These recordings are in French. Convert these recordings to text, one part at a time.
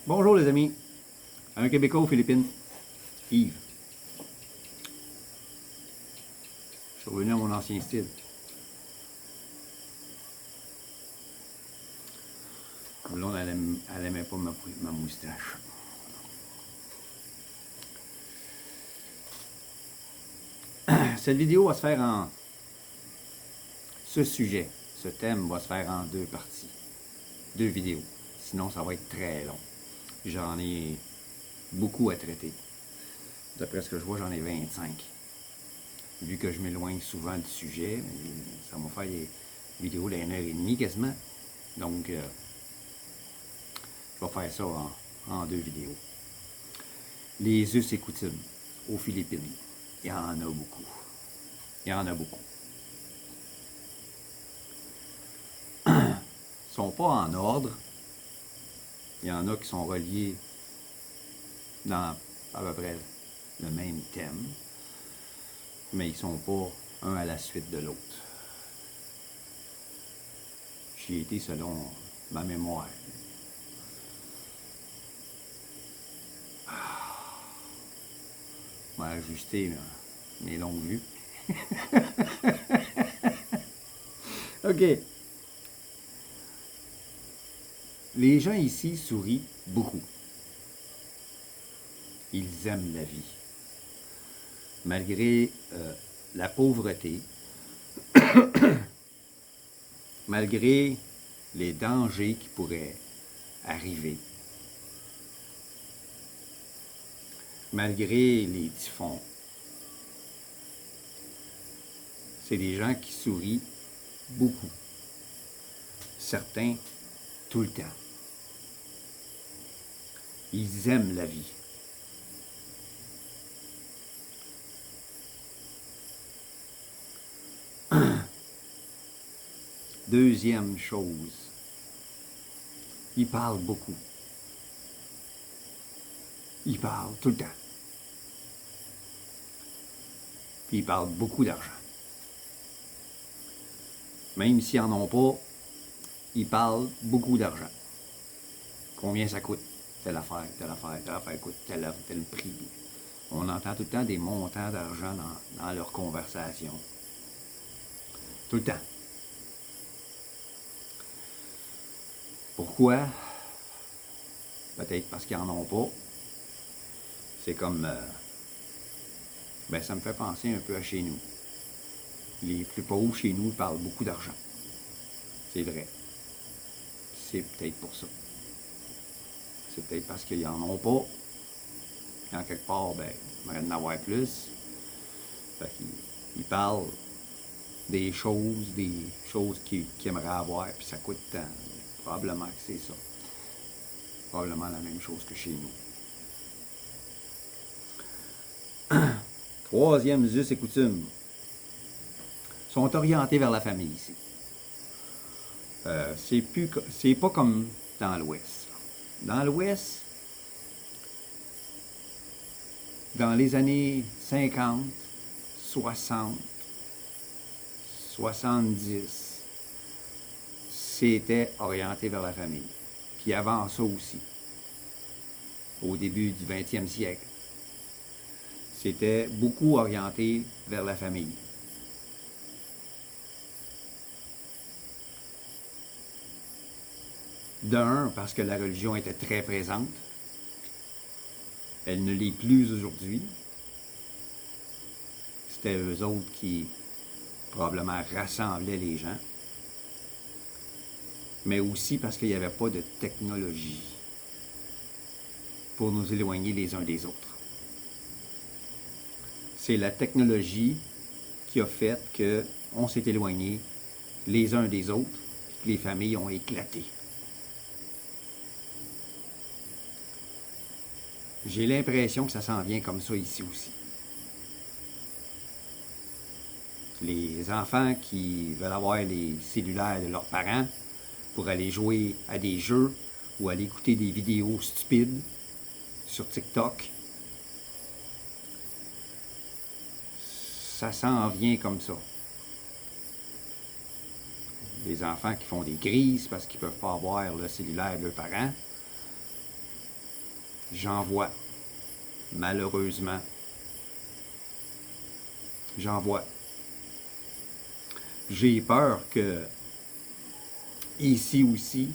Bonjour les amis, un Québécois aux Philippines, Yves. Je suis revenu à mon ancien style. Là, elle aimait pas ma moustache. Cette vidéo va se faire en... Ce sujet, ce thème va se faire en deux parties. Deux vidéos. Sinon, ça va être très long. J'en ai beaucoup à traiter. D'après ce que je vois, j'en ai 25. Vu que je m'éloigne souvent du sujet, ça va faire des vidéos d'1 heure et demie quasiment. Donc, je vais faire ça en deux vidéos. Les us et coutumes aux Philippines, il y en a beaucoup. Il y en a beaucoup. Ils ne sont pas en ordre. Il y en a qui sont reliés dans à peu près le même thème, mais ils ne sont pas un à la suite de l'autre. J'y ai été selon ma mémoire. Je vais ajuster mes longues vues. OK. Les gens ici sourient beaucoup. Ils aiment la vie. Malgré la pauvreté, malgré les dangers qui pourraient arriver, malgré les typhons, c'est des gens qui sourient beaucoup. Certains, tout le temps. Ils aiment la vie. Deuxième chose, ils parlent beaucoup. Ils parlent tout le temps. Puis ils parlent beaucoup d'argent. Même s'ils n'en ont pas, ils parlent beaucoup d'argent. Combien ça coûte? Telle affaire coûte tel prix. On entend tout le temps des montants d'argent dans leurs conversations. Tout le temps. Pourquoi? Peut-être parce qu'ils n'en ont pas. C'est comme... ça me fait penser un peu à chez nous. Les plus pauvres chez nous parlent beaucoup d'argent. C'est vrai. C'est peut-être pour ça. C'est peut-être parce qu'ils n'en ont pas. En quelque part, ils aimeraient en avoir plus. Fait qu'ils parlent des choses qu'ils aimeraient avoir, puis ça coûte tant. Probablement que c'est ça. Probablement la même chose que chez nous. Troisième us et coutumes. Sont orientés vers la famille ici. C'est pas comme dans l'Ouest. Dans l'Ouest, dans les années 50, 60, 70, c'était orienté vers la famille. Puis avant ça aussi, au début du 20e siècle, c'était beaucoup orienté vers la famille. D'un, parce que la religion était très présente. Elle ne l'est plus aujourd'hui. C'était eux autres qui probablement rassemblaient les gens. Mais aussi parce qu'il n'y avait pas de technologie pour nous éloigner les uns des autres. C'est la technologie qui a fait qu'on s'est éloignés les uns des autres et que les familles ont éclaté. J'ai l'impression que ça s'en vient comme ça ici aussi. Les enfants qui veulent avoir les cellulaires de leurs parents pour aller jouer à des jeux ou aller écouter des vidéos stupides sur TikTok, ça s'en vient comme ça. Les enfants qui font des crises parce qu'ils ne peuvent pas avoir le cellulaire de leurs parents, J'en vois. Malheureusement. J'en vois. J'ai peur que, ici aussi,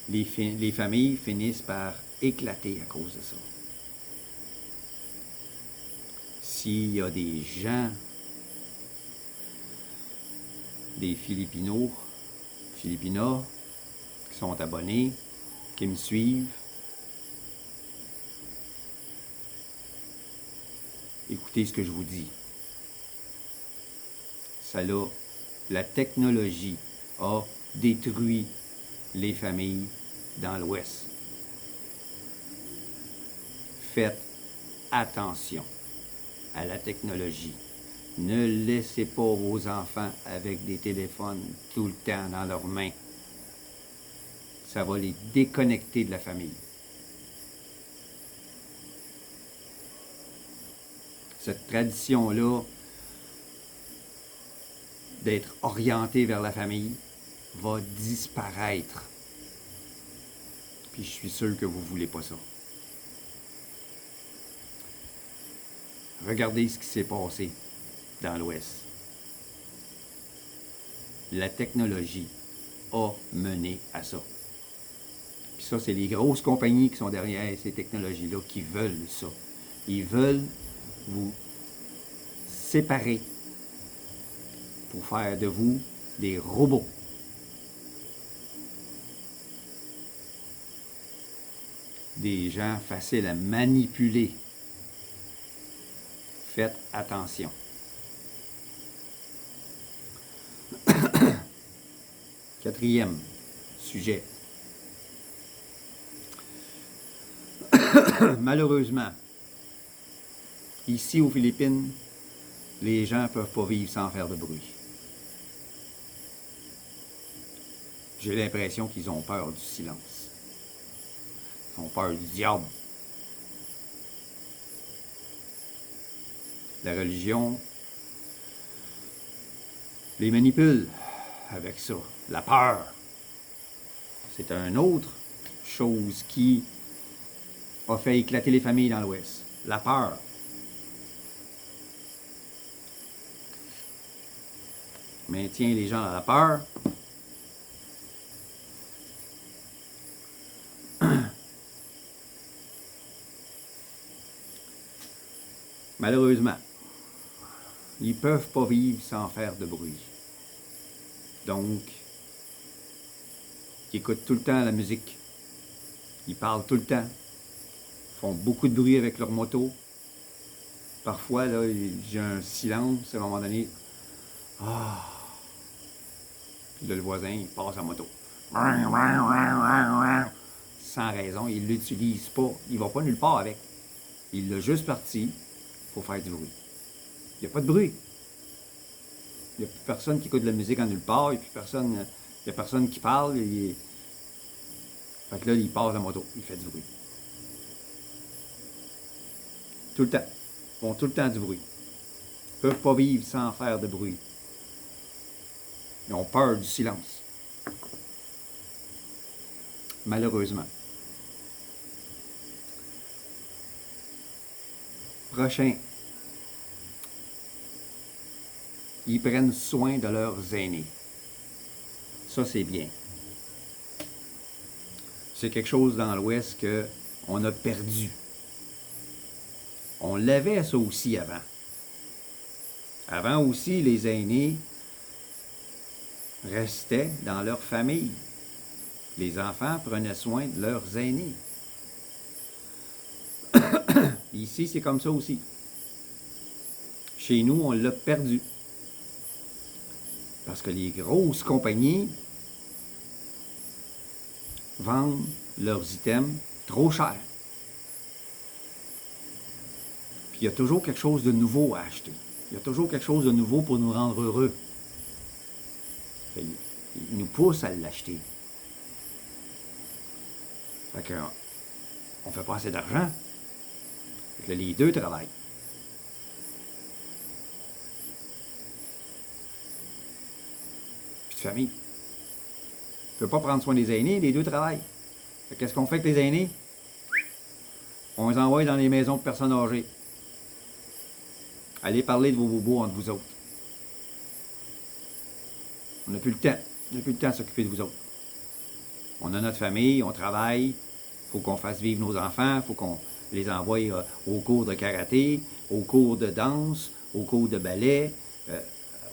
les familles finissent par éclater à cause de ça. S'il y a des gens, des Filipinas, qui sont abonnés, qui me suivent, écoutez ce que je vous dis. La technologie a détruit les familles dans l'Ouest. Faites attention à la technologie. Ne laissez pas vos enfants avec des téléphones tout le temps dans leurs mains. Ça va les déconnecter de la famille. Cette tradition-là d'être orienté vers la famille va disparaître. Puis je suis sûr que vous ne voulez pas ça. Regardez ce qui s'est passé dans l'Ouest. La technologie a mené à ça. Puis ça, c'est les grosses compagnies qui sont derrière ces technologies-là qui veulent ça. Ils veulent vous séparer pour faire de vous des robots. Des gens faciles à manipuler. Faites attention. Quatrième sujet. Malheureusement, ici aux Philippines, les gens ne peuvent pas vivre sans faire de bruit. J'ai l'impression qu'ils ont peur du silence. Ils ont peur du diable. La religion les manipule avec ça. La peur. C'est une autre chose qui a fait éclater les familles dans l'Ouest. La peur. Maintient les gens dans la peur. Malheureusement, ils ne peuvent pas vivre sans faire de bruit. Donc, ils écoutent tout le temps la musique. Ils parlent tout le temps. Ils font beaucoup de bruit avec leur moto. Parfois, là, j'ai un silence à un moment donné. Ah! Puis là, le voisin, il passe en moto. Sans raison, il ne l'utilise pas. Il ne va pas nulle part avec. Il l'a juste parti pour faire du bruit. Il n'y a pas de bruit. Il n'y a plus personne qui écoute de la musique en nulle part. Il n'y a personne qui parle. Fait que là, il passe la moto. Il fait du bruit. Tout le temps. Ils font tout le temps du bruit. Ils ne peuvent pas vivre sans faire de bruit. Ils ont peur du silence. Malheureusement. Prochain. Ils prennent soin de leurs aînés. Ça, c'est bien. C'est quelque chose dans l'Ouest qu'on a perdu. On l'avait ça aussi avant. Avant aussi, les aînés restaient dans leur famille. Les enfants prenaient soin de leurs aînés. Ici, c'est comme ça aussi. Chez nous, on l'a perdu. Parce que les grosses compagnies vendent leurs items trop cher. Puis il y a toujours quelque chose de nouveau à acheter. Il y a toujours quelque chose de nouveau pour nous rendre heureux. Ils nous poussent à l'acheter. Fait qu'on ne fait pas assez d'argent. Fait que là, les deux travaillent. Puis de famille. Tu ne peux pas prendre soin des aînés, les deux travaillent. Fait qu'est-ce qu'on fait avec les aînés? On les envoie dans les maisons de personnes âgées. Allez parler de vos bobos entre vous autres. On n'a plus le temps. On n'a plus le temps de s'occuper de vous autres. On a notre famille, on travaille. Il faut qu'on fasse vivre nos enfants. Il faut qu'on les envoie aux cours de karaté, aux cours de danse, aux cours de ballet,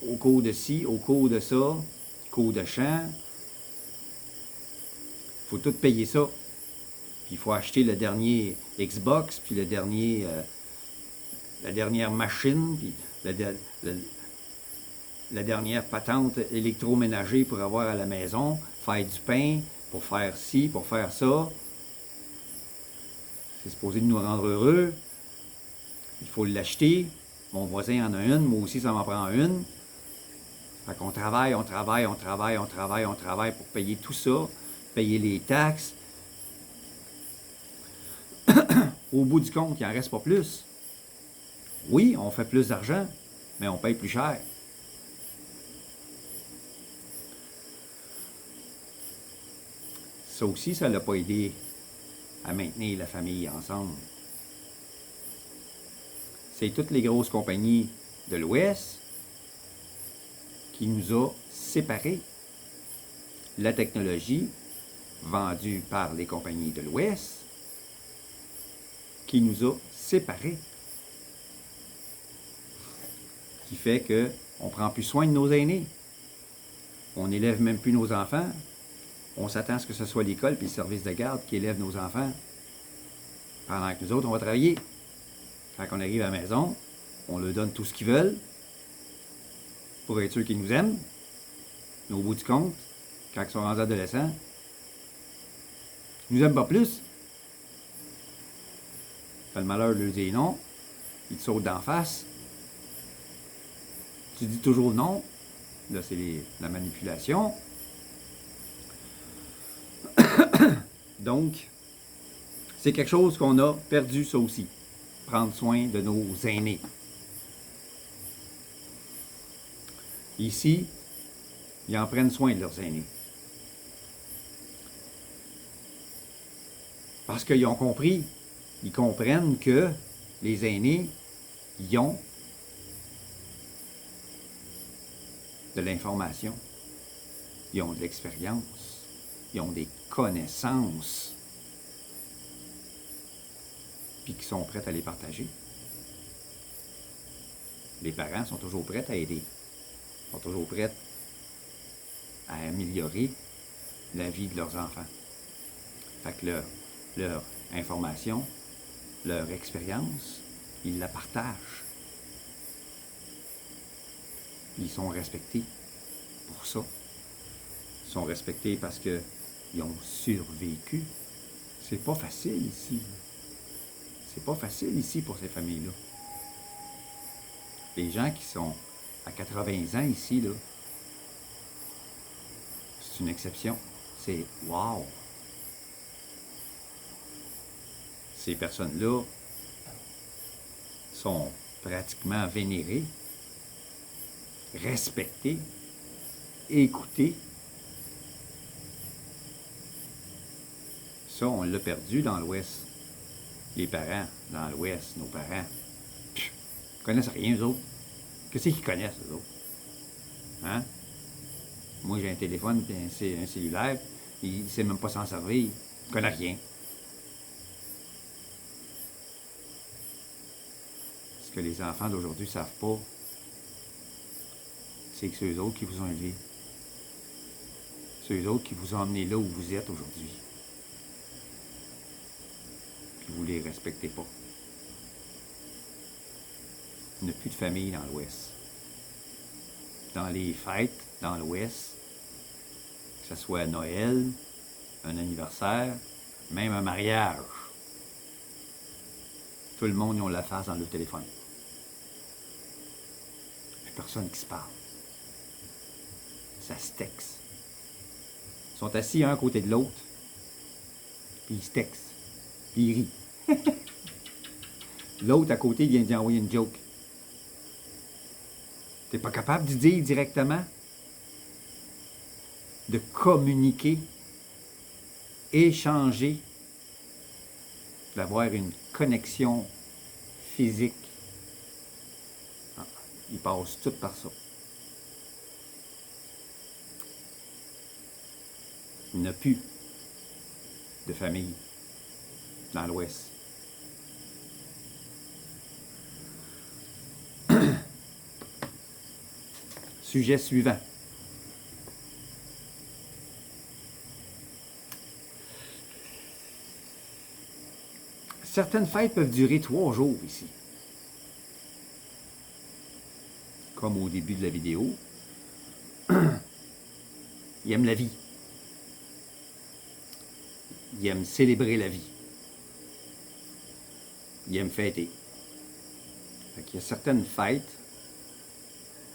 aux cours de ci, aux cours de ça, cours de chant. Il faut tout payer ça. Puis il faut acheter le dernier Xbox, puis la dernière machine, puis la dernière patente électroménager pour avoir à la maison, faire du pain, pour faire ci, pour faire ça. C'est supposé de nous rendre heureux. Il faut l'acheter. Mon voisin en a une, moi aussi ça m'en prend une. Fait qu'on travaille, on travaille, on travaille, on travaille, on travaille pour payer tout ça, payer les taxes. Au bout du compte, il n'en reste pas plus. Oui, on fait plus d'argent, mais on paye plus cher. Ça aussi, ça ne l'a pas aidé à maintenir la famille ensemble. C'est toutes les grosses compagnies de l'Ouest qui nous a séparés. La technologie vendue par les compagnies de l'Ouest qui nous a séparés. Qui fait qu'on ne prend plus soin de nos aînés. On n'élève même plus nos enfants. On s'attend à ce que ce soit l'école et le service de garde qui élève nos enfants. Pendant que nous autres, on va travailler. Quand on arrive à la maison, on leur donne tout ce qu'ils veulent pour être sûr qu'ils nous aiment. Mais au bout du compte, quand ils sont rendus adolescents, ils nous aiment pas plus. T'as le malheur de leur dire non. Ils te sautent d'en face. Tu dis toujours non. Là, c'est la manipulation. Donc, c'est quelque chose qu'on a perdu, ça aussi. Prendre soin de nos aînés. Ici, ils en prennent soin de leurs aînés. Parce qu'ils ont compris, ils comprennent que les aînés, ils ont de l'information, ils ont de l'expérience, ils ont des connaissances, puis qui sont prêts à les partager. Les parents sont toujours prêts à aider, sont toujours prêts à améliorer la vie de leurs enfants. Fait que leur information, leur expérience, ils la partagent. Ils sont respectés pour ça. Ils sont respectés parce qu'ils ont survécu. C'est pas facile ici. C'est pas facile ici pour ces familles-là. Les gens qui sont à 80 ans ici, là, c'est une exception. C'est wow! Ces personnes-là sont pratiquement vénérées, respectées, écoutées. Ça, on l'a perdu dans l'Ouest. Les parents, dans l'Ouest, nos parents, ils connaissent rien, eux autres. Qu'est-ce qu'ils connaissent, eux autres? Hein? Moi, j'ai un téléphone et un cellulaire, il ne sait même pas s'en servir. Il ne connaît rien. Ce que les enfants d'aujourd'hui ne savent pas, c'est que c'est eux autres qui vous ont élevé. C'est eux autres qui vous ont emmené là où vous êtes aujourd'hui. Puis vous ne les respectez pas. Il n'y a plus de famille dans l'Ouest. Dans les fêtes, dans l'Ouest, que ce soit Noël, un anniversaire, même un mariage, tout le monde, ils ont la face dans le téléphone. Il n'y a personne qui se parle. Ça se texte. Ils sont assis un à côté de l'autre, puis ils se textent, puis ils rient. L'autre à côté vient d'y envoyer une joke. T'es pas capable de dire directement, de communiquer, échanger d'avoir une connexion physique. Ils passent tout par ça. Il n'y a plus de famille dans l'Ouest. Sujet suivant. Certaines fêtes peuvent durer 3 jours ici. Comme au début de la vidéo. Ils aiment la vie. Ils aiment célébrer la vie. Ils aiment fêter. Fait qu'il y a certaines fêtes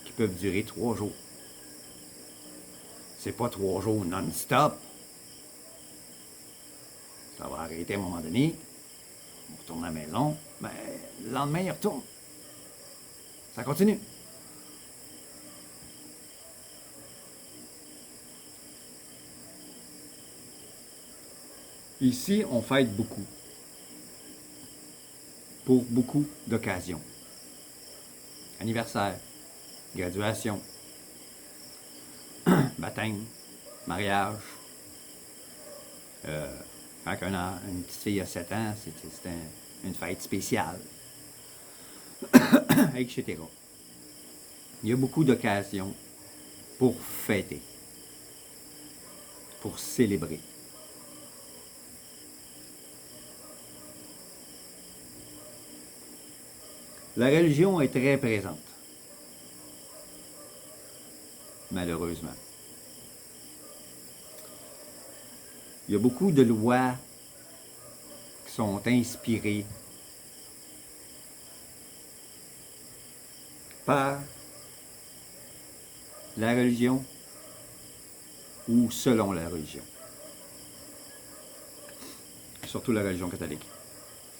qui peuvent durer 3 jours. C'est pas 3 jours non-stop. Ça va arrêter à un moment donné. On retourne à la maison. Ben, le lendemain, il retourne. Ça continue. Ici, on fête beaucoup. Pour beaucoup d'occasions. Anniversaire, graduation, baptême, mariage. Quand une petite fille a 7 ans, c'est une fête spéciale, etc. Il y a beaucoup d'occasions pour fêter, pour célébrer. La religion est très présente, malheureusement. Il y a beaucoup de lois qui sont inspirées par la religion ou selon la religion. Surtout la religion catholique,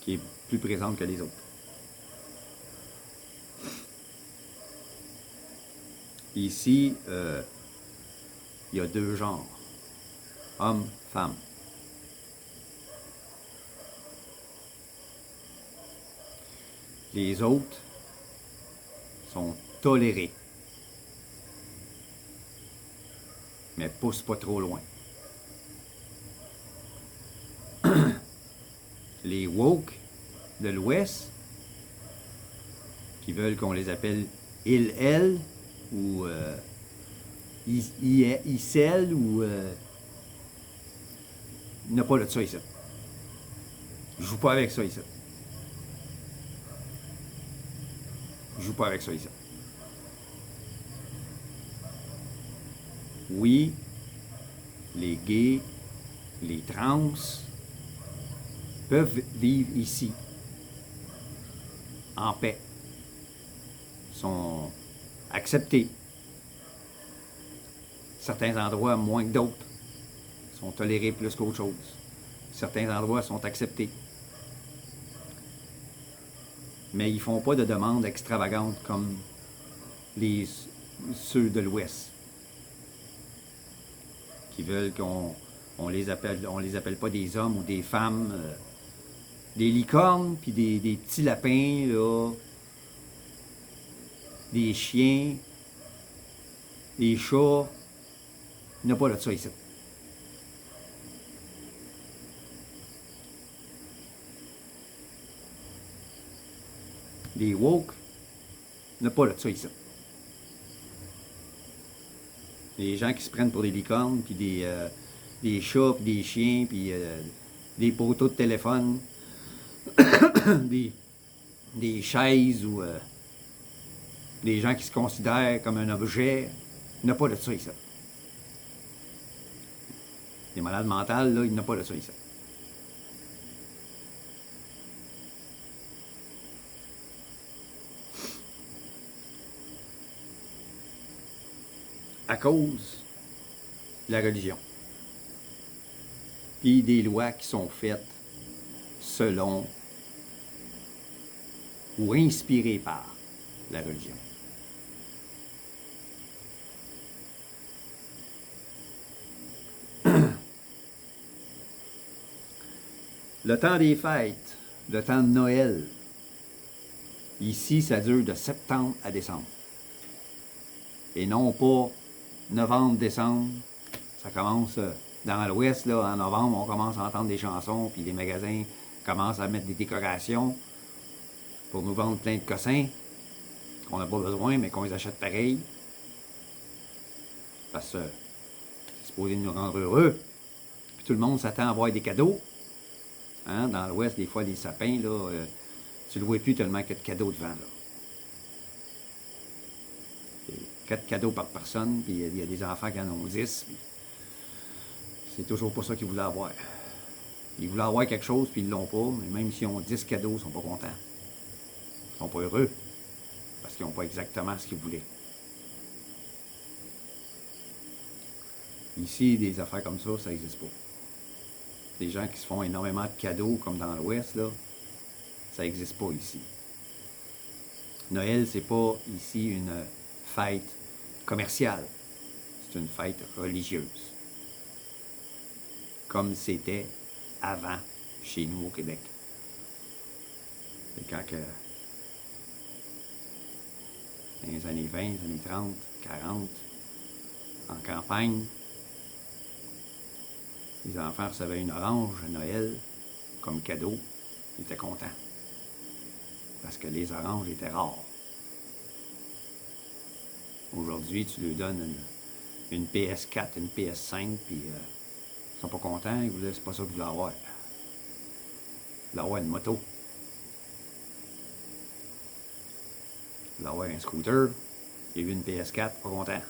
qui est plus présente que les autres. Ici, il y a 2 genres, hommes, femmes. Les autres sont tolérés, mais poussent pas trop loin. Les woke de l'Ouest, qui veulent qu'on les appelle il, elle, ou Icel, ou il n'y a pas de ça ici. Je joue pas avec ça ici. Je joue pas avec ça ici. Oui, les gays, les trans peuvent vivre ici, en paix. Sont acceptés. Certains endroits moins que d'autres sont tolérés plus qu'autre chose. Certains endroits sont acceptés. Mais ils ne font pas de demandes extravagantes comme ceux de l'Ouest, qui veulent qu'on les appelle pas des hommes ou des femmes, des licornes, puis des petits lapins, là, des chiens, des chats. Il n'y a pas de ça ici. Les woke, il n'y a pas de ça ici. Les gens qui se prennent pour des licornes, puis des chats, puis des chiens, puis des poteaux de téléphone, des chaises ou des gens qui se considèrent comme un objet, il n'y a pas de ça ici. Les malades mentales, là, il n'y a pas de ça ici. À cause de la religion. Puis des lois qui sont faites selon ou inspirées par la religion. Le temps des fêtes, le temps de Noël, ici, ça dure de septembre à décembre. Et non pas novembre, décembre. Ça commence dans l'Ouest, là, en novembre, on commence à entendre des chansons, puis les magasins commencent à mettre des décorations pour nous vendre plein de cossins qu'on n'a pas besoin, mais qu'on les achète pareil. Parce que c'est supposé nous rendre heureux. Puis tout le monde s'attend à avoir des cadeaux. Hein? Dans l'Ouest, des fois, les sapins, là, tu le vois plus tellement qu'il y a de cadeaux devant. Là. 4 cadeaux par personne, puis il y a des enfants qui en ont 10. C'est toujours pas ça qu'ils voulaient avoir. Ils voulaient avoir quelque chose, puis ils l'ont pas, mais même s'ils ont 10 cadeaux, ils ne sont pas contents. Ils ne sont pas heureux, parce qu'ils n'ont pas exactement ce qu'ils voulaient. Ici, des affaires comme ça n'existe pas. Des gens qui se font énormément de cadeaux, comme dans l'Ouest, là, ça n'existe pas ici. Noël, c'est pas ici une fête commerciale. C'est une fête religieuse. Comme c'était avant chez nous au Québec. C'est quand que, dans les années 20, les années 30, 40, en campagne, les enfants recevaient une orange à Noël comme cadeau. Ils étaient contents. Parce que les oranges étaient rares. Aujourd'hui, tu leur donnes une PS4, une PS5, puis ils sont pas contents. Ils voulaient, c'est pas ça qu'ils voulaient avoir. Ils voulaient avoir une moto. Ils voulaient avoir un scooter. Il y a eu une PS4, pas content.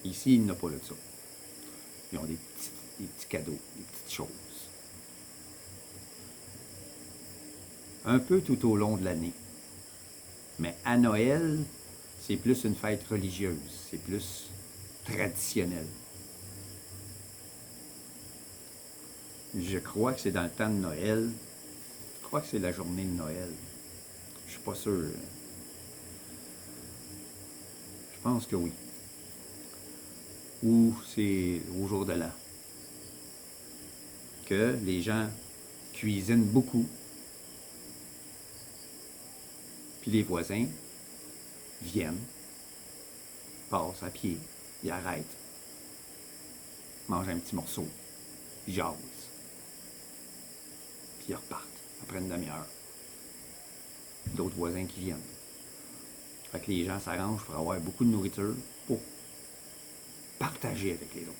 Ici, il n'y a pas de ça. Ils ont des petits cadeaux, des petites choses. Un peu tout au long de l'année. Mais à Noël, c'est plus une fête religieuse. C'est plus traditionnel. Je crois que c'est dans le temps de Noël. Je crois que c'est la journée de Noël. Je suis pas sûr. Je pense que oui. Ou c'est au jour de l'an. Que les gens cuisinent beaucoup. Puis les voisins viennent, passent à pied, ils arrêtent, mangent un petit morceau, ils jasent. Puis ils repartent après une demi-heure. D'autres voisins qui viennent. Fait que les gens s'arrangent pour avoir beaucoup de nourriture pour partager avec les autres.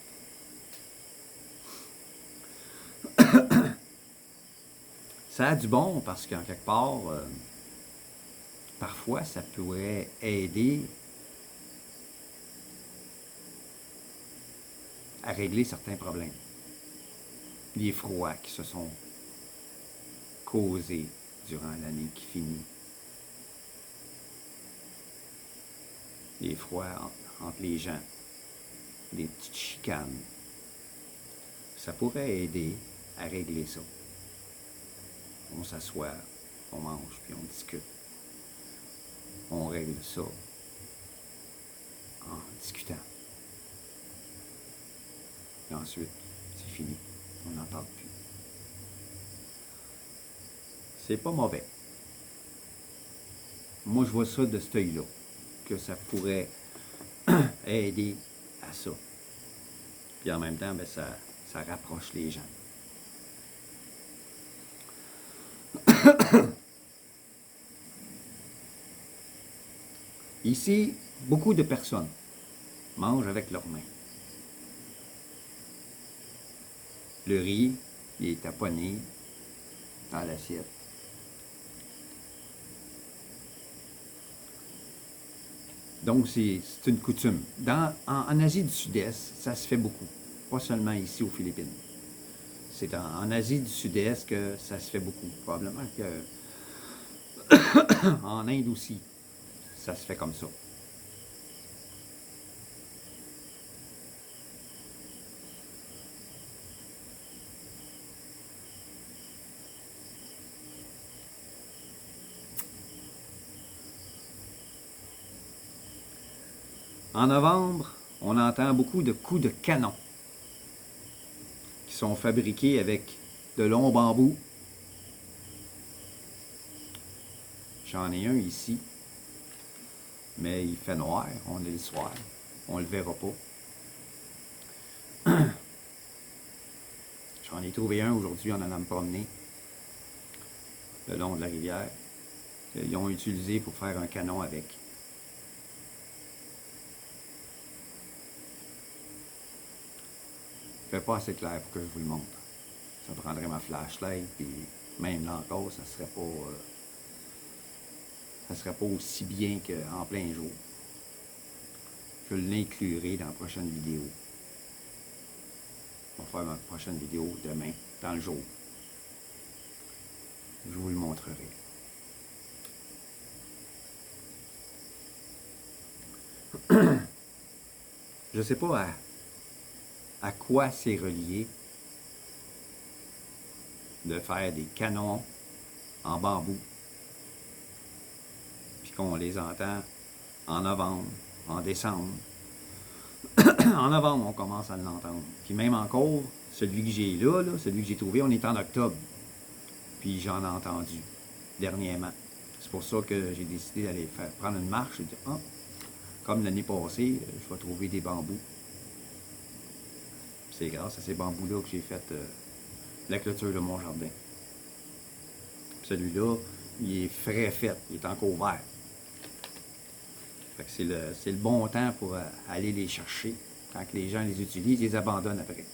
Ça a du bon parce qu'en quelque part, parfois ça pourrait aider à régler certains problèmes. Les froids qui se sont causés durant l'année qui finit. Les froids entre les gens, des petites chicanes. Ça pourrait aider à régler ça. On s'assoit, on mange, puis on discute. On règle ça en discutant. Et ensuite, c'est fini. On n'en parle plus. C'est pas mauvais. Moi, je vois ça de cet œil-là, que ça pourrait aider à ça. Puis en même temps, ben, ça rapproche les gens. Ici, beaucoup de personnes mangent avec leurs mains. Le riz, il est taponné dans l'assiette. Donc, c'est une coutume. En Asie du Sud-Est, ça se fait beaucoup. Pas seulement ici aux Philippines. C'est en Asie du Sud-Est que ça se fait beaucoup. Probablement que en Inde aussi, ça se fait comme ça. En novembre, on entend beaucoup de coups de canon qui sont fabriqués avec de longs bambous. J'en ai un ici, mais il fait noir, on est le soir, on le verra pas. J'en ai trouvé un aujourd'hui en allant me promener le long de la rivière. Ils ont utilisé pour faire un canon avec. Il ne fait pas assez clair pour que je vous le montre. Ça prendrait ma flashlight, puis même là encore, ça serait pas aussi bien qu'en plein jour. Je l'inclurai dans la prochaine vidéo. On va faire ma prochaine vidéo demain, dans le jour. Je vous le montrerai. Je ne sais pas à quoi c'est relié de faire des canons en bambou, puis qu'on les entend en novembre, en décembre. En novembre, on commence à l'entendre. Puis même encore, celui que j'ai là, celui que j'ai trouvé, on est en octobre. Puis j'en ai entendu dernièrement. C'est pour ça que j'ai décidé d'aller prendre une marche. J'ai dit, ah, comme l'année passée, je vais trouver des bambous. C'est grâce à ces bambous-là que j'ai fait la clôture de mon jardin. Celui-là, il est frais fait, il est encore vert. Fait que c'est le bon temps pour aller les chercher. Quand les gens les utilisent, ils les abandonnent après.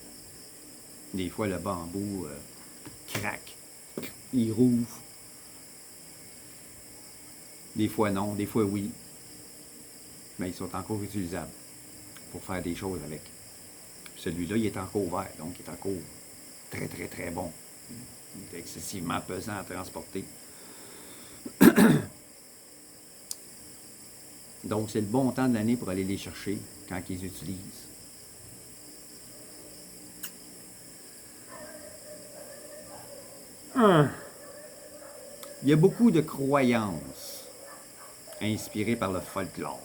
Des fois, le bambou craque, il rouvre. Des fois non, des fois oui. Mais ils sont encore utilisables pour faire des choses avec. Celui-là, il est encore vert, donc il est encore très, très, très bon. Il est excessivement pesant à transporter. Donc, c'est le bon temps de l'année pour aller les chercher quand ils utilisent. Il y a beaucoup de croyances inspirées par le folklore.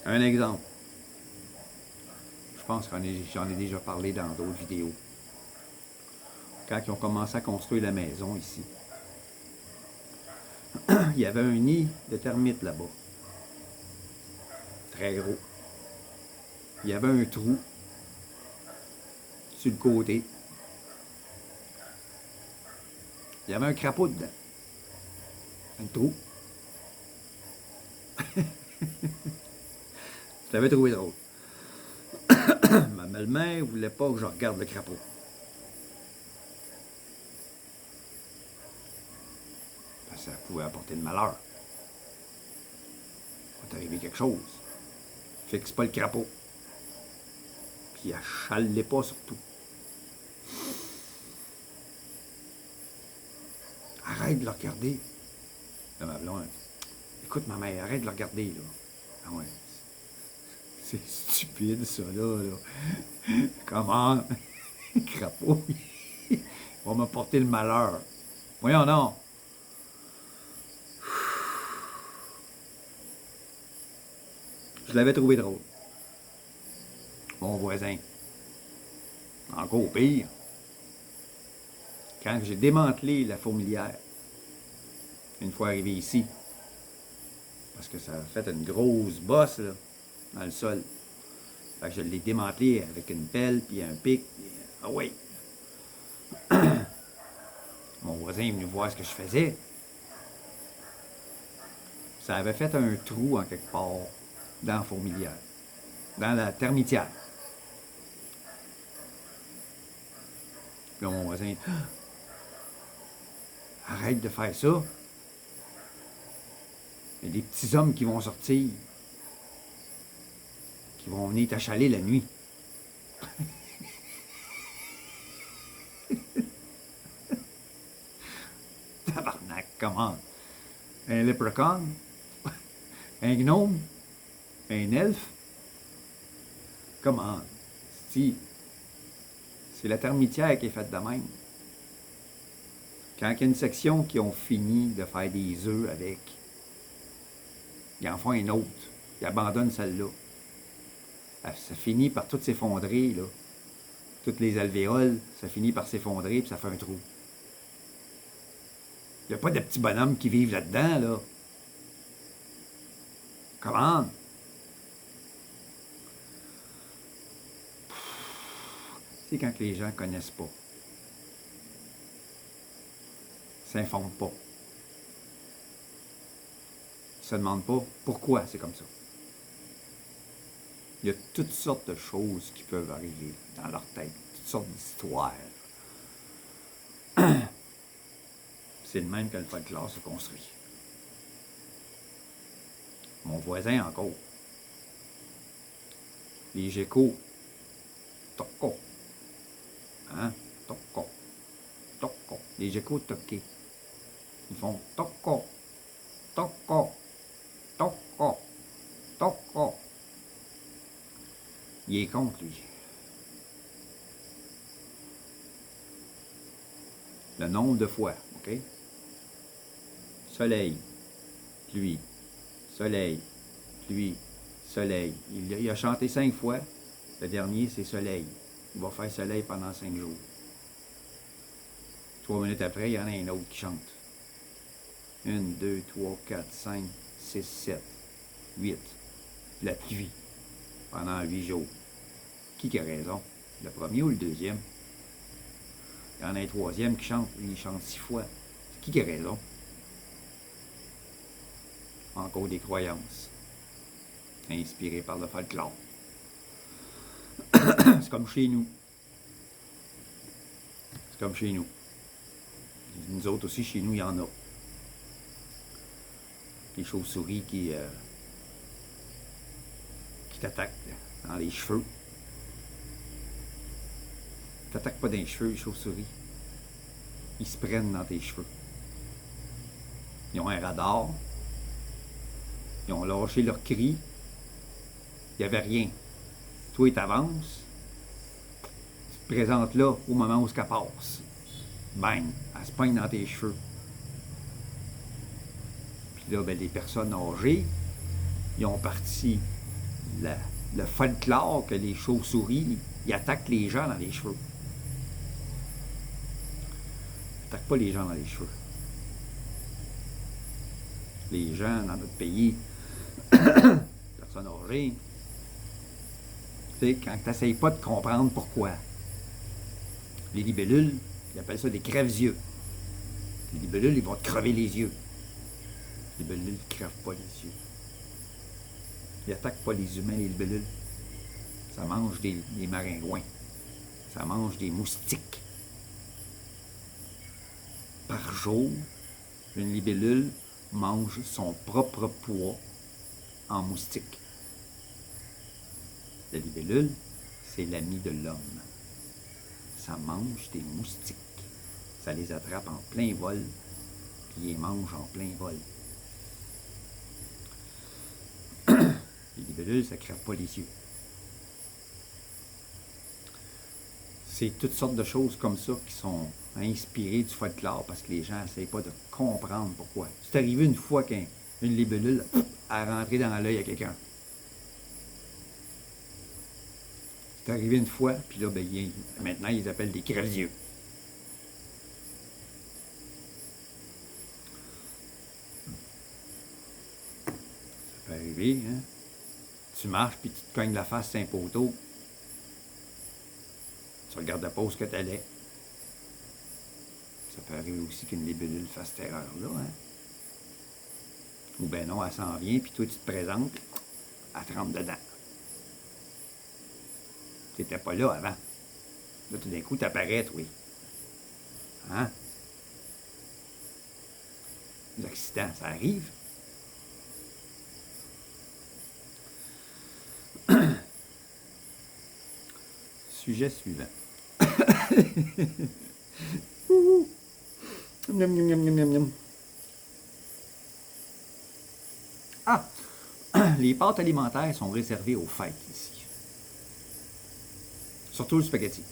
Un exemple. Je pense que j'en ai déjà parlé dans d'autres vidéos. Quand ils ont commencé à construire la maison ici, il y avait un nid de termites là-bas. Très gros. Il y avait un trou sur le côté. Il y avait un crapaud dedans. Un trou. Je l'avais trouvé drôle. Ma belle-mère ne voulait pas que je regarde le crapaud. Parce que ça pouvait apporter de malheur. Il va t'arriver quelque chose. Fixe pas le crapaud. Puis achalez pas surtout. Arrête de le regarder. Là, ma blonde, écoute ma mère, arrête de le regarder là. Ah ouais. C'est stupide ça là. Comment? Le crapaud, il va me porter le malheur. Voyons non. Je l'avais trouvé drôle. Mon voisin. Encore pire. Quand j'ai démantelé la fourmilière, une fois arrivé ici, parce que ça a fait une grosse bosse là, dans le sol. Fait que je l'ai démantelé avec une pelle, puis un pic. Puis, ah oui! Mon voisin est venu voir ce que je faisais. Ça avait fait un trou en quelque part dans la fourmilière, dans la termitière. Puis mon voisin, arrête de faire ça. Il y a des petits hommes qui vont sortir, qui vont venir t'achaler la nuit. Tabarnak, comment? Un leprechaun? Un gnome? Un elfe? Comment? Si, c'est la termitière qui est faite de même. Quand il y a une section qui ont fini de faire des œufs avec, il en fait une autre. Il abandonne celle-là. Ça finit par tout s'effondrer, là. Toutes les alvéoles, ça finit par s'effondrer, puis ça fait un trou. Il n'y a pas de petits bonhommes qui vivent là-dedans, là. Comment? C'est quand les gens ne connaissent pas. Ils ne s'informent pas. Ils ne se demandent pas pourquoi c'est comme ça. Il y a toutes sortes de choses qui peuvent arriver dans leur tête, toutes sortes d'histoires. C'est le même que le folklore se construit. Mon voisin encore. Les geckos. Toko. Hein? Toko. Toko. Les geckos toqués. Ils font toko. Toko. Toko. Toko. Il est contre, lui. Le nombre de fois, OK? Soleil, pluie, soleil, pluie, soleil. Il a chanté 5 fois. Le dernier, c'est soleil. Il va faire soleil pendant 5 jours. 3 minutes après, il y en a un autre qui chante. 1, 2, 3, 4, 5, 6, 7, 8. La pluie pendant 8 jours. Qui a raison? Le premier ou le deuxième? Il y en a un troisième qui chante. Il chante 6 fois. Qui a raison? Encore des croyances. Inspirées par le folklore. C'est comme chez nous. C'est comme chez nous. Nous autres aussi, chez nous, il y en a. Des chauves-souris qui t'attaquent dans les cheveux. Ils t'attaquent pas dans les cheveux, les chauves-souris. Ils se prennent dans tes cheveux. Ils ont un radar. Ils ont lâché leur cri. Il n'y avait rien. Toi, tu avances. Tu te présentes là au moment où ça passe. Bang! Elle se pogne dans tes cheveux. Puis là, ben, les personnes âgées, ils ont parti le folklore que les chauves-souris, ils attaquent les gens dans les cheveux. Ils n'attaquent pas les gens dans les cheveux. Les gens dans notre pays, personnes âgées, tu sais, quand tu n'essayes pas de comprendre pourquoi. Les libellules, ils appellent ça des crève-yeux. Les libellules, ils vont te crever les yeux. Les libellules ne crèvent pas les yeux. Ils n'attaquent pas les humains, les libellules. Ça mange des maringouins. Ça mange des moustiques. Par jour, une libellule mange son propre poids en moustiques. La libellule, c'est l'ami de l'homme. Ça mange des moustiques. Ça les attrape en plein vol, puis les mange en plein vol. Les libellules, ça ne crève pas les yeux. C'est toutes sortes de choses comme ça qui sont inspirées du folklore parce que les gens n'essayent pas de comprendre pourquoi. C'est arrivé une fois qu'une libellule a rentré dans l'œil à quelqu'un. C'est arrivé une fois, puis là, ben, maintenant, ils appellent des crève-yeux. Ça peut arriver, hein? Tu marches, puis tu te cognes la face sur un poteau. Tu regardes pas où ce que tu allais. Ça peut arriver aussi qu'une libellule fasse cette erreur-là, hein? Ou ben non, elle s'en vient, puis toi, tu te présentes, elle te rentre dedans. Tu n'étais pas là avant. Là, tout d'un coup, tu apparais, oui. Hein? Les accidents, ça arrive. Sujet suivant. Ah! Les pâtes alimentaires sont réservées aux fêtes ici. Surtout le spaghetti.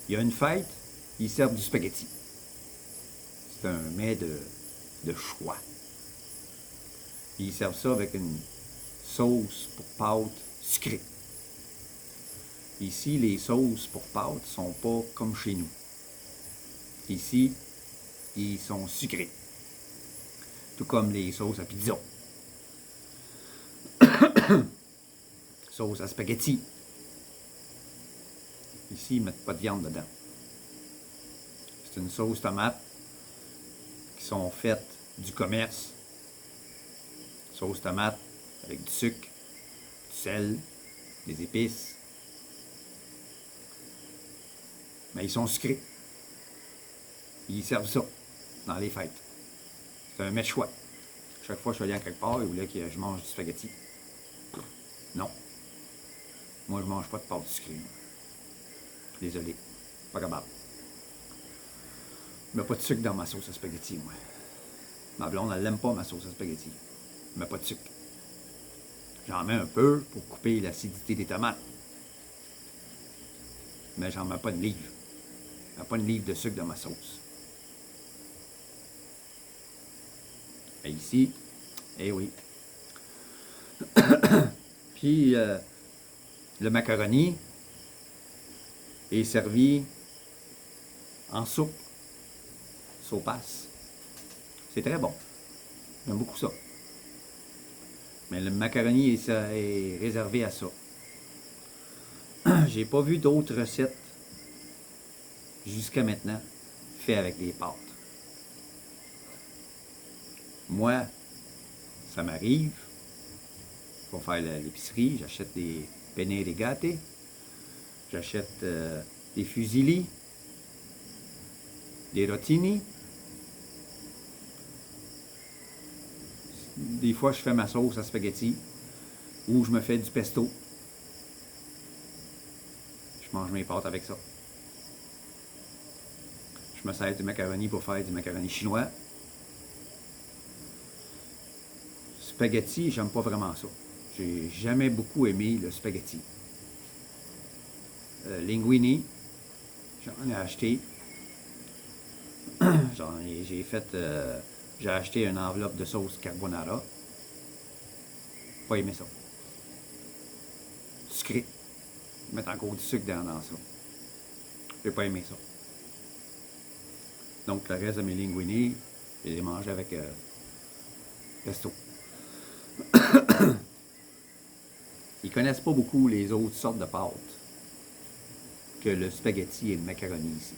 Il y a une fête, ils servent du spaghetti. C'est un mets de choix. Puis ils servent ça avec une sauce pour pâtes sucrée. Ici, les sauces pour pâtes ne sont pas comme chez nous. Ici, ils sont sucrés. Tout comme les sauces à pizza. Sauce à spaghetti. Ici, ils ne mettent pas de viande dedans. C'est une sauce tomate qui sont faites du commerce. Sauce tomate avec du sucre, du sel, des épices. Mais ils sont sucrés. Ils servent ça dans les fêtes. C'est un mets choix. Chaque fois que je suis allé en quelque part, ils voulaient que je mange du spaghetti. Non. Moi, je mange pas de pâte sucrée. Désolé. Pas capable. Je mets pas de sucre dans ma sauce à spaghetti, moi. Ma blonde, elle n'aime pas ma sauce à spaghetti. Je mets pas de sucre. J'en mets un peu pour couper l'acidité des tomates. Mais j'en mets pas de livre. Je mets pas une livre de sucre dans ma sauce. Et ici, eh oui. Puis, le macaroni est servi en soupe, saupasse. C'est très bon. J'aime beaucoup ça. Mais le macaroni est réservé à ça. J'ai pas vu d'autres recettes jusqu'à maintenant faites avec des pâtes. Moi, ça m'arrive. Pour faire l'épicerie, j'achète des penne rigate, j'achète des fusilli, des rotini. Des fois, je fais ma sauce à spaghetti ou je me fais du pesto. Je mange mes pâtes avec ça. Je me sers du macaroni pour faire du macaroni chinois. Spaghetti, j'aime pas vraiment ça. J'ai jamais beaucoup aimé le spaghetti. Linguini, j'en ai acheté. J'ai acheté une enveloppe de sauce carbonara. Pas aimé ça. Sucré. Mettre encore du sucre dans ça. J'ai pas aimé ça. Donc le reste de mes linguini, je les ai mangés avec pesto. Ils connaissent pas beaucoup les autres sortes de pâtes que le spaghetti et le macaroni ici.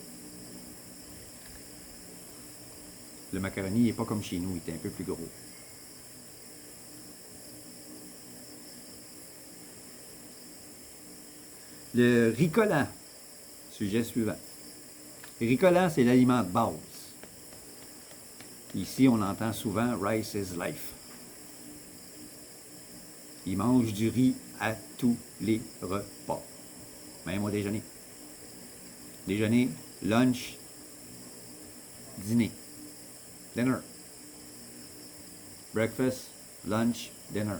Le macaroni n'est pas comme chez nous, il est un peu plus gros. Le ricola, sujet suivant. Le ricola, c'est l'aliment de base. Ici, on entend souvent Rice is life. Ils mangent du riz à tous les repas, même au déjeuner. Déjeuner, lunch, dîner. Dinner. Breakfast, lunch, dinner.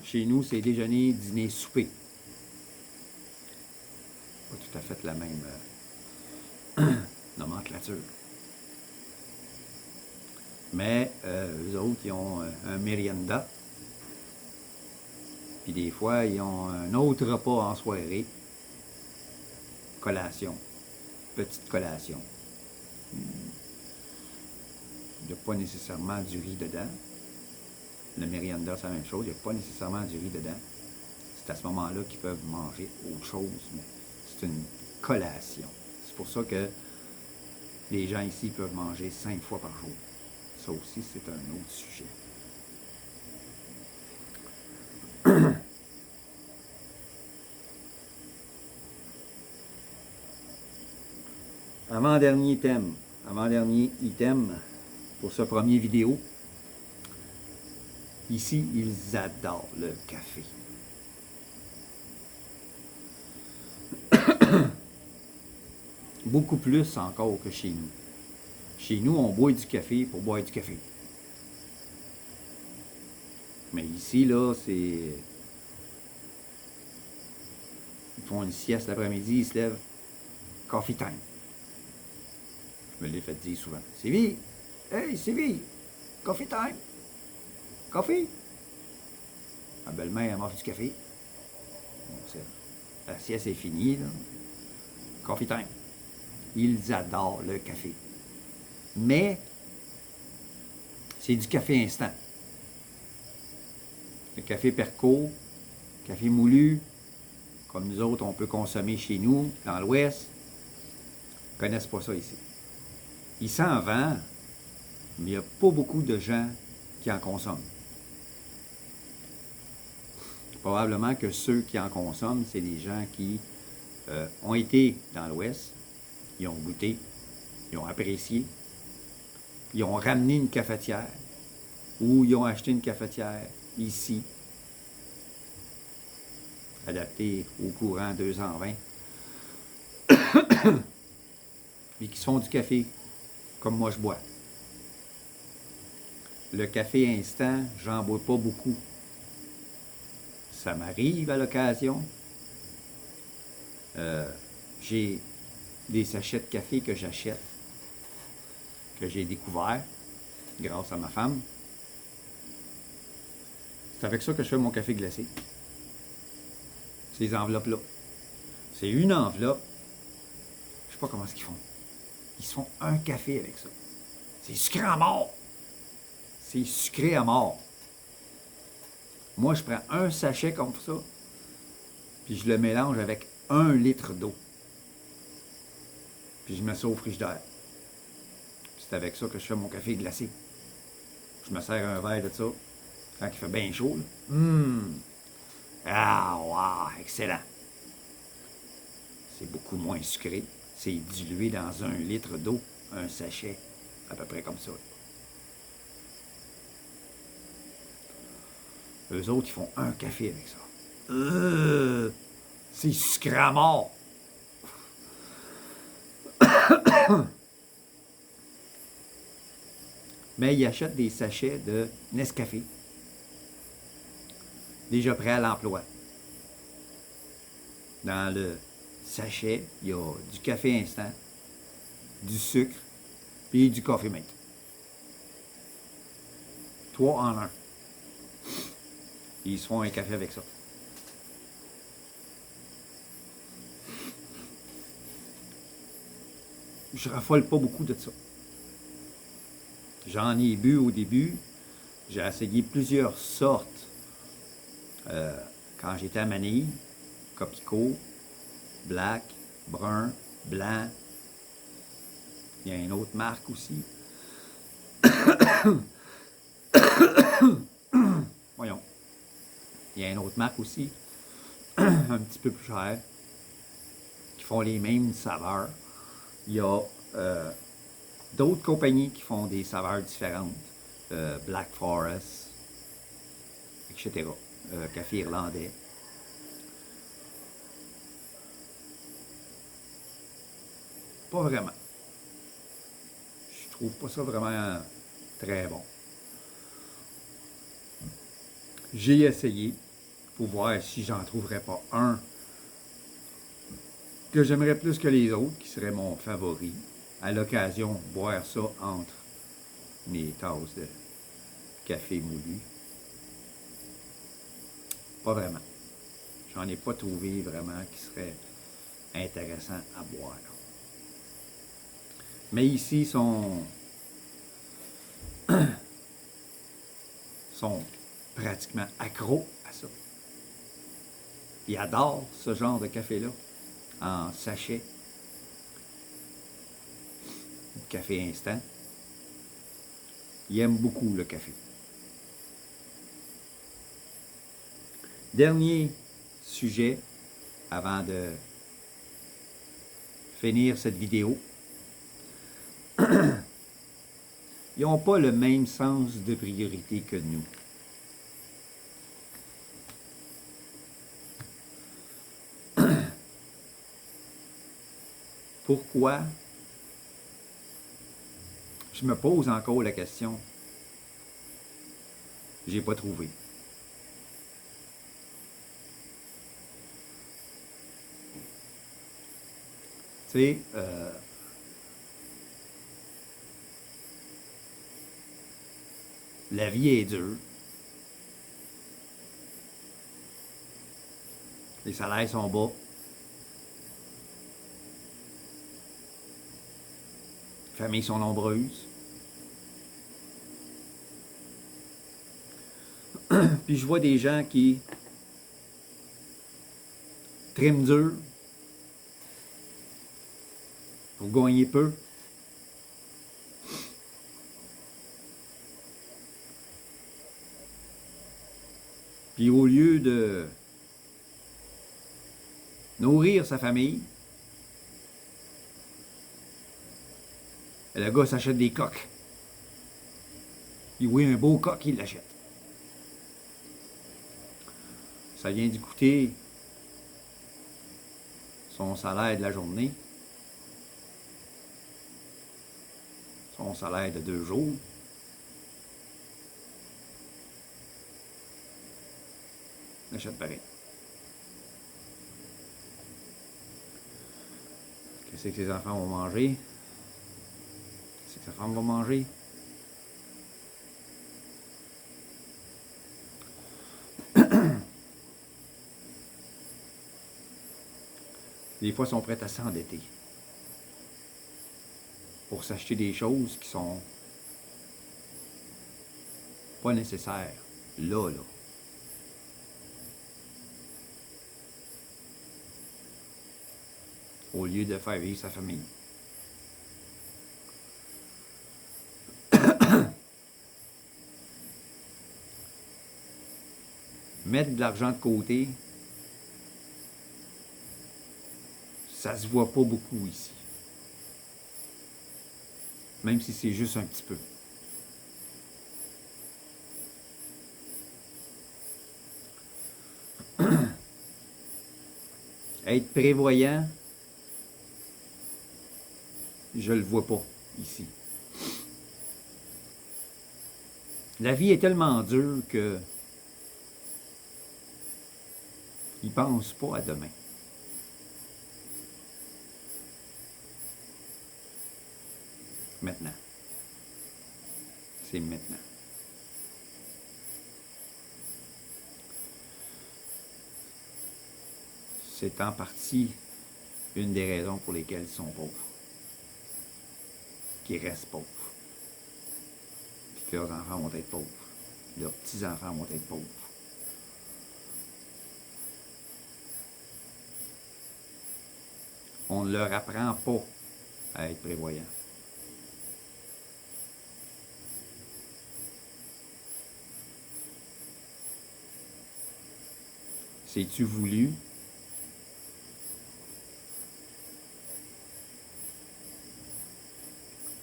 Chez nous, c'est déjeuner, dîner, souper. Pas tout à fait la même nomenclature. Mais eux autres, ils ont un merienda. Puis des fois, ils ont un autre repas en soirée. Collation. Petite collation. Il n'y a pas nécessairement du riz dedans. Le merienda, c'est la même chose. Il n'y a pas nécessairement du riz dedans. C'est à ce moment-là qu'ils peuvent manger autre chose, mais c'est une collation. C'est pour ça que les gens ici peuvent manger 5 fois par jour. Ça aussi, c'est un autre sujet. Avant-dernier item pour ce premier vidéo. Ici, ils adorent le café. Beaucoup plus encore que chez nous. Chez nous, on boit du café pour boire du café. Mais ici, là, c'est... Ils font une sieste l'après-midi, ils se lèvent. Coffee time. Je me l'ai fait dire souvent. Sylvie! Hey, Sylvie! Coffee time! Café! Ma belle-mère, elle m'offre du café. Bon, la sieste est finie, là. Coffee time. Ils adorent le café. Mais, c'est du café instant. Le café Perco, café moulu, comme nous autres, on peut consommer chez nous, dans l'Ouest, ils ne connaissent pas ça ici. Il s'en vend, mais il n'y a pas beaucoup de gens qui en consomment. Probablement que ceux qui en consomment, c'est des gens qui ont été dans l'Ouest, ils ont goûté, ils ont apprécié, ils ont ramené une cafetière ou ils ont acheté une cafetière ici, adaptée au courant 220, et qui se font du café comme moi je bois. Le café instant, j'en bois pas beaucoup. Ça m'arrive à l'occasion. J'ai des sachets de café que j'achète, que j'ai découvert grâce à ma femme. C'est avec ça que je fais mon café glacé. Ces enveloppes-là. C'est une enveloppe. Je sais pas comment ils font. Ils se font un café avec ça. C'est sucré à mort. C'est sucré à mort. Moi, je prends un sachet comme ça, puis je le mélange avec 1 litre d'eau. Puis je mets ça au frigidaire. C'est avec ça que je fais mon café glacé. Je me sers un verre de ça quand il fait bien chaud. Ah, wow, excellent. C'est beaucoup moins sucré. C'est dilué dans 1 litre d'eau, un sachet, à peu près comme ça. Eux autres, ils font un café avec ça. C'est sucré à mort. Mais ils achètent des sachets de Nescafé, déjà prêts à l'emploi. Dans le sachet, il y a du café instant, du sucre, puis du Coffee Mate. 3 en 1. Ils se font un café avec ça. Je raffole pas beaucoup de ça. J'en ai bu au début. J'ai essayé plusieurs sortes quand j'étais à Manille. Copico, black, brun, blanc. Il y a une autre marque aussi. Voyons. Il y a une autre marque aussi, un petit peu plus chère, qui font les mêmes saveurs. Il y a d'autres compagnies qui font des saveurs différentes. Black Forest, etc. Café irlandais. Pas vraiment. Je trouve pas ça vraiment très bon. J'ai essayé pour voir si j'en trouverais pas un que j'aimerais plus que les autres, qui serait mon favori. À l'occasion, boire ça entre mes tasses de café moulu. Pas vraiment. J'en ai pas trouvé vraiment qui serait intéressant à boire. Mais ici, sont pratiquement accros à ça. Ils adorent ce genre de café-là, en sachet. Du café instant. Ils aiment beaucoup le café. Dernier sujet avant de finir cette vidéo. Ils n'ont pas le même sens de priorité que nous. Pourquoi? Je me pose encore la question. J'ai pas trouvé. Tu sais, la vie est dure. Les salaires sont bas. Les familles sont nombreuses. Puis je vois des gens qui triment dur pour gagner peu. Puis au lieu de nourrir sa famille, le gars s'achète des coques. Il voit un beau coq, il l'achète. Ça vient d'y coûter son salaire de la journée, son salaire de 2 jours. Il achète pareil. Qu'est-ce que ses enfants vont manger? Qu'est-ce que sa femme va manger? Des fois, ils sont prêts à s'endetter pour s'acheter des choses qui sont pas nécessaires. Là. Au lieu de faire vivre sa famille. Mettre de l'argent de côté, ça se voit pas beaucoup ici. Même si c'est juste un petit peu. Être prévoyant, je le vois pas ici. La vie est tellement dure que ils pensent pas à demain. Maintenant. C'est maintenant. C'est en partie une des raisons pour lesquelles ils sont pauvres. Qu'ils restent pauvres. Puis que leurs enfants vont être pauvres. Leurs petits-enfants vont être pauvres. On ne leur apprend pas à être prévoyant. C'est-tu voulu?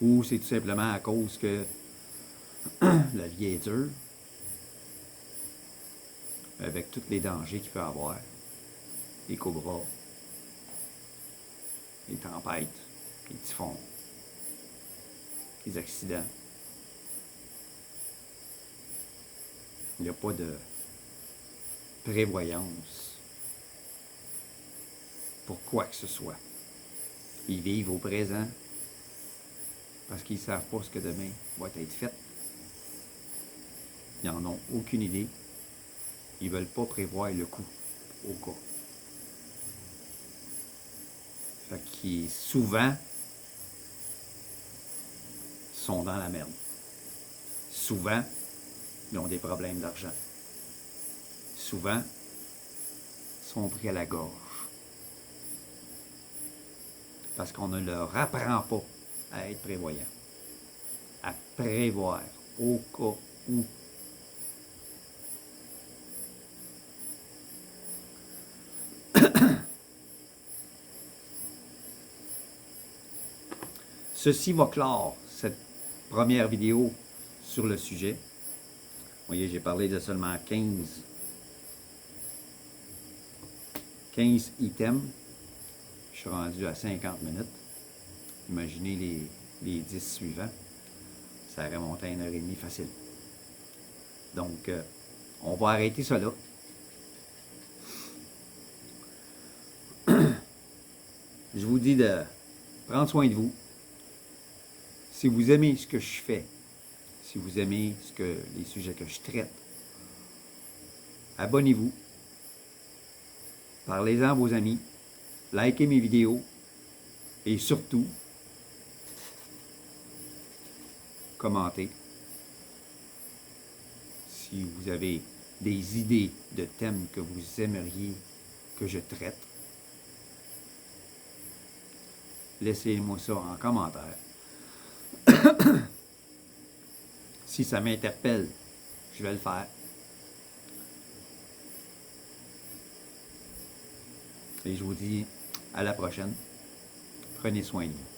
Ou c'est tout simplement à cause que la vie est dure, avec tous les dangers qu'il peut y avoir, les cobras, les tempêtes, les typhons, les accidents. Il n'y a pas de prévoyance pour quoi que ce soit. Ils vivent au présent parce qu'ils ne savent pas ce que demain va être fait. Ils n'en ont aucune idée. Ils ne veulent pas prévoir le coup au cas. Fait qu'ils souvent sont dans la merde. Souvent, ils ont des problèmes d'argent. Souvent, ils sont pris à la gorge. Parce qu'on ne leur apprend pas à être prévoyant. À prévoir au cas où. Ceci va clore cette première vidéo sur le sujet. Vous voyez, j'ai parlé de seulement 15 items. Je suis rendu à 50 minutes. Imaginez les 10 suivants. Ça aurait monté à 1h30 facile. Donc, on va arrêter ça là. Je vous dis de prendre soin de vous. Si vous aimez ce que je fais, si vous aimez les sujets que je traite, abonnez-vous. Parlez-en à vos amis. Likez mes vidéos. Et surtout, commentez. Si vous avez des idées de thèmes que vous aimeriez que je traite, laissez-moi ça en commentaire. Si ça m'interpelle, je vais le faire. Et je vous dis à la prochaine. Prenez soin de vous.